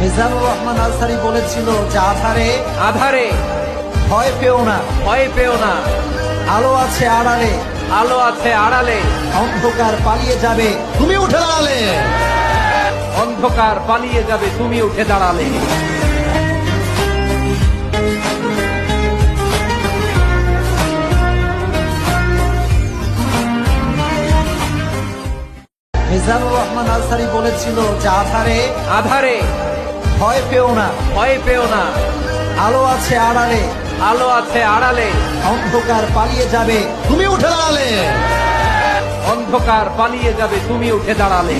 মিজানুর রহমান আনসারী বলেছিল যে আধারে আধারে ভয় পেও না, ভয় পেও না, আলো আছে আড়ালে, আলো আছে আড়ালে, অন্ধকার পালিয়ে যাবে তুমি উঠে দাঁড়ালে। অন্ধকার পালিয়ে যাবে তুমি উঠে দাঁড়ালে। মিজানুর রহমান আনসারী বলেছিল যে আধারে আধারে ভয় পেও না, ভয় পেও না, আলো আছে আড়ালে, আলো আছে আড়ালে, অন্ধকার পালিয়ে যাবে তুমি উঠে দাঁড়ালে। অন্ধকার পালিয়ে যাবে তুমি উঠে দাঁড়ালে।